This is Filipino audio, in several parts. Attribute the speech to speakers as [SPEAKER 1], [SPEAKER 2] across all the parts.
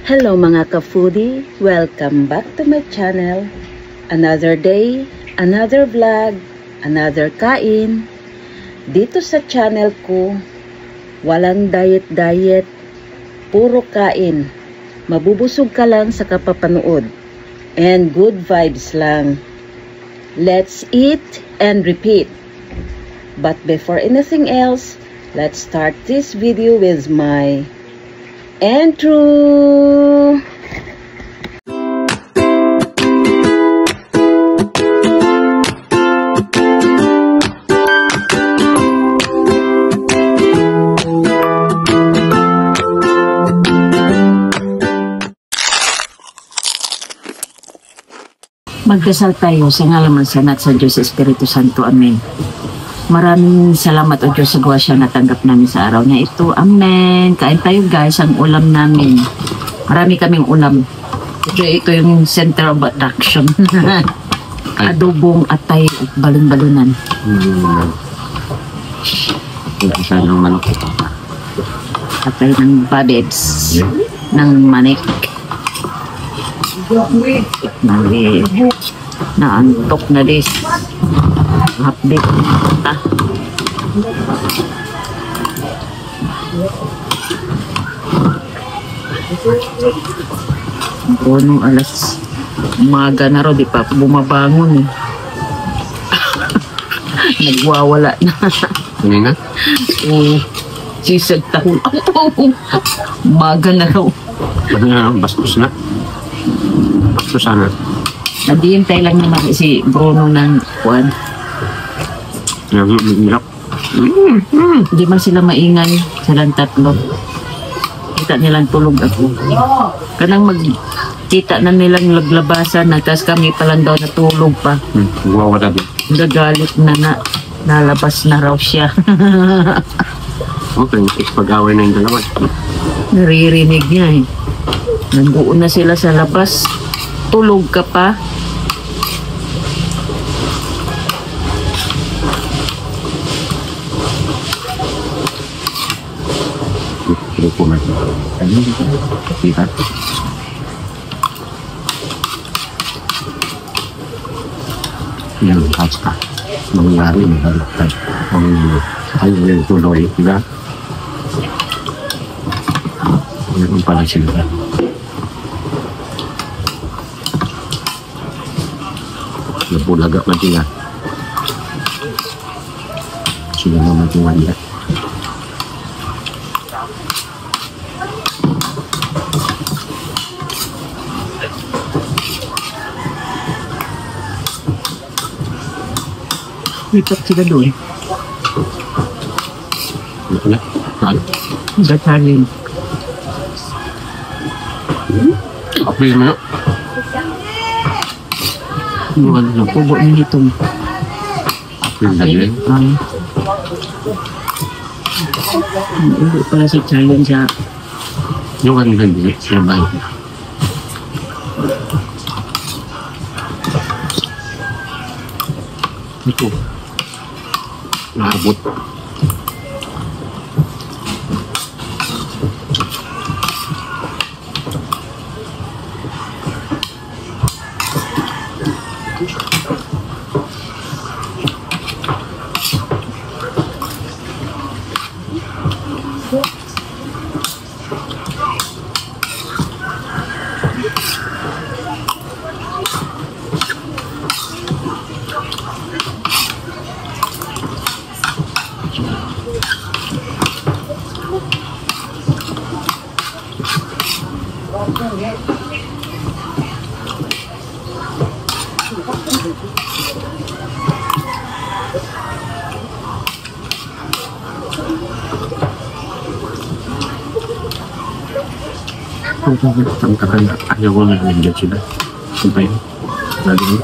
[SPEAKER 1] Hello mga ka-foodie! Welcome back to my channel. Another day, another vlog, another kain. Dito sa channel ko, walang diet-diet, puro kain. Mabubusog ka lang sa kapapanood. And good vibes lang. Let's eat and repeat. But before anything else, let's start this video with my intro.
[SPEAKER 2] Magdasal tayo sa ngalaman sanat sa Diyos Espiritu Santo. Amen. Maraming salamat o Diyos sa grasya na tanggap namin sa araw na ito. Amen. Kain tayo guys, ang ulam namin. Marami kaming ulam. Ito yung center of attraction. Adobong atay at balon-balunan.
[SPEAKER 3] Isa ng manok.
[SPEAKER 2] Atay ng babets. Ng manik. Naantok na dis. Update ta. Nung alas umaga na ro, di pa bumabangon eh. Nagwawala na.
[SPEAKER 3] Hindi na?
[SPEAKER 2] Sisag tahol. Umaga na raw.
[SPEAKER 3] Bastos na. Bastos sana.
[SPEAKER 2] Naghihintay lang naman si Bruno ng kuwan. Hindi man sila maingay. Silang tatlo. Kita nilang tulog ako. Kanang magkita na nilang laglabasan na, tapos kami palang daw natulog pa.
[SPEAKER 3] Wawala din.
[SPEAKER 2] Nagalit na nalabas na raw siya.
[SPEAKER 3] Okay, pag-away na yung dalawa.
[SPEAKER 2] Naririnig niya eh. Nandoon na sila sa labas. Tulog ka pa.
[SPEAKER 3] Lupo na ito. Ano dito? Kita. Yan, catch ka. Mangyari, magaliktad. Ayaw yung tuloy, diba? Meron pala sila. Napulaga na sila. Sila naman tumanda.
[SPEAKER 2] Lipat sila doon.
[SPEAKER 3] Ano na? Ano?
[SPEAKER 2] Gatalin.
[SPEAKER 3] Apil mo na.
[SPEAKER 2] Ano na? Pubo niya itong.
[SPEAKER 3] Apil na din.
[SPEAKER 2] Hindi pala sa challenge siya.
[SPEAKER 3] Yung ano hindi, siya ba? Ito. Naabot. Ang kakanda, ayaw ko na nandiyan sila. Sumpay. Lagi mo.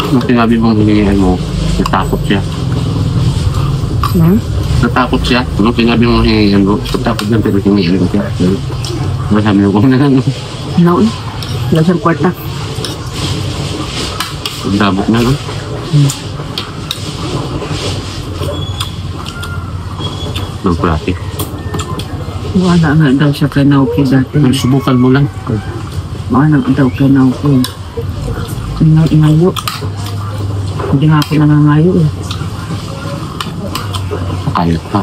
[SPEAKER 3] Nung sinabi mong hinihingan mo, natakot siya.
[SPEAKER 2] Hmm?
[SPEAKER 3] Natakot siya. Nung sinabi mong hinihingan mo, natakot lang pero hinihingan ko siya. Masabi mo kung nalang.
[SPEAKER 2] No, wala siyang kwarta.
[SPEAKER 3] Ang damot na, no? Ng plati.
[SPEAKER 2] Wala nga daw siya kay Naoki dati.
[SPEAKER 3] Subukan mo lang.
[SPEAKER 2] Wala nga daw kay Naoki. Ingayo. Hindi nga ako nangangayo eh.
[SPEAKER 3] Kayat pa.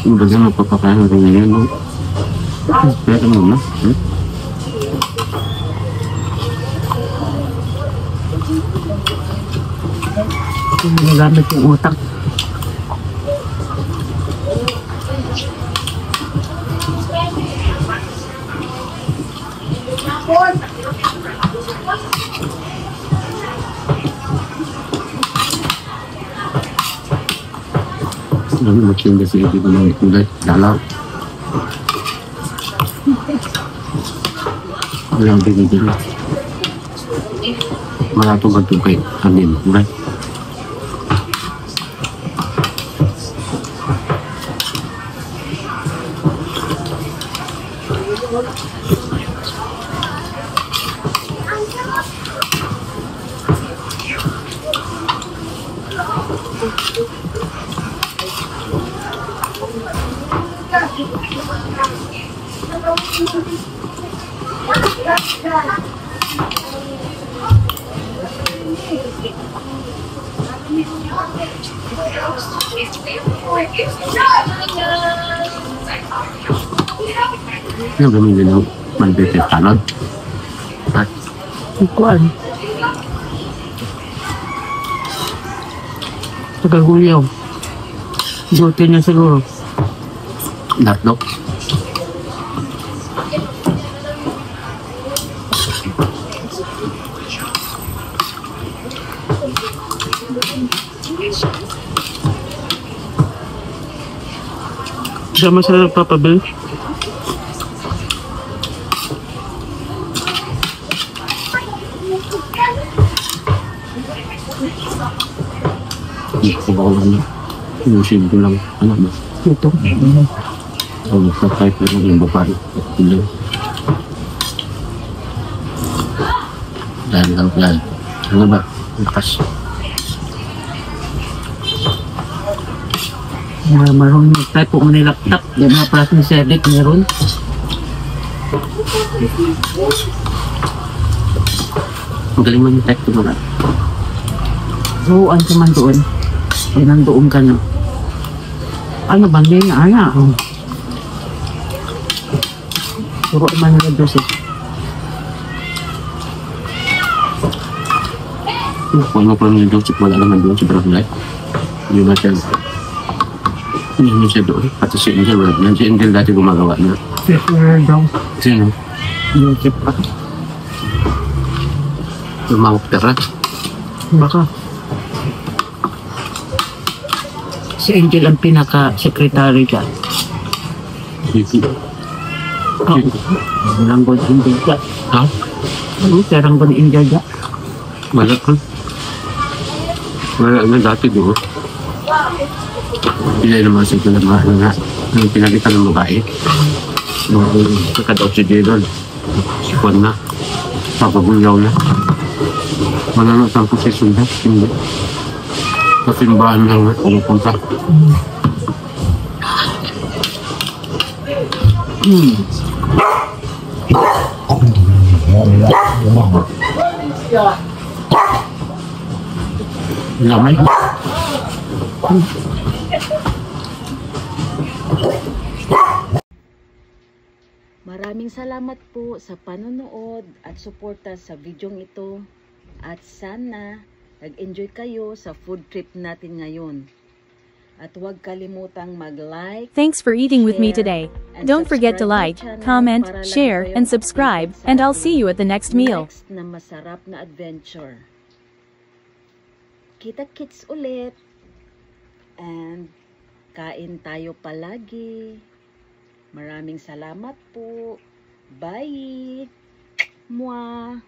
[SPEAKER 3] Yung baga magpapakain natin ngayon, no? Pero ano na?
[SPEAKER 2] Nagamit yung utak.
[SPEAKER 3] Ano mag-sing kasi ito ng kulay. Dalaw. Walang binibili. Malatong magtugay. Amin. Kulay. Yung gamili ng malbete talon. At
[SPEAKER 2] Ikuan. Tagagulyaw. Duty niya siguro.
[SPEAKER 3] natlo.
[SPEAKER 2] Sama sila nagpapabil.
[SPEAKER 3] Hindi ko ba ano. Inusin ko lang. Ano ba?
[SPEAKER 2] Ito.
[SPEAKER 3] Ang sa kahit na yung babae. Tuloy. Dahil lang yan. Ano ba? Lakas.
[SPEAKER 2] Marunong mag-type po mo na laptop. Di ba para sa sedit meron?
[SPEAKER 3] Ang galing mo yung type ko na.
[SPEAKER 2] Ruan ka man doon. Ay nandoon ka na. Ano ba? Hindi nga ana. Turo man nila dosis.
[SPEAKER 3] Kung ano pa rin yung doon, wala naman doon sa barangay. Yun na siya. Hindi siya doon. Pati si Angel, wala na. Si Angel dati gumagawa na.
[SPEAKER 2] Sure daw.
[SPEAKER 3] Sino?
[SPEAKER 2] YouTube pa.
[SPEAKER 3] Lumawak tara.
[SPEAKER 2] Baka. Si Angel ang pinaka-secretary dyan.
[SPEAKER 3] Hindi.
[SPEAKER 2] Oh. Ranggon India dyan.
[SPEAKER 3] Ha?
[SPEAKER 2] Ano? Si Ranggon India dyan.
[SPEAKER 3] Wala ka. Wala na dati doon. Pilay naman sa pinagmahal na. Ang pinagita ng babae. Nung kakadaw si Jedon. Si Juan na. Papagulyaw na. Mananot ang posisyon na. Hindi. Sa simbahan lang na pumupunta. Lamay.
[SPEAKER 1] Maraming salamat po sa panonood at suporta sa videong ito. At sana nag-enjoy kayo sa food trip natin ngayon. At huwag kalimutang mag-like.
[SPEAKER 4] Thanks for eating with me
[SPEAKER 1] share,
[SPEAKER 4] today.
[SPEAKER 1] and
[SPEAKER 4] Don't forget to
[SPEAKER 1] subscribe my
[SPEAKER 4] like,
[SPEAKER 1] channel
[SPEAKER 4] comment,
[SPEAKER 1] para lagi
[SPEAKER 4] share,
[SPEAKER 1] kayong
[SPEAKER 4] and subscribe,
[SPEAKER 1] updated sa
[SPEAKER 4] and I'll see you at the next meal.
[SPEAKER 1] next na masarap na adventure. Kita-kits ulit. And kain tayo palagi. Maraming salamat po. Bye! Mwah!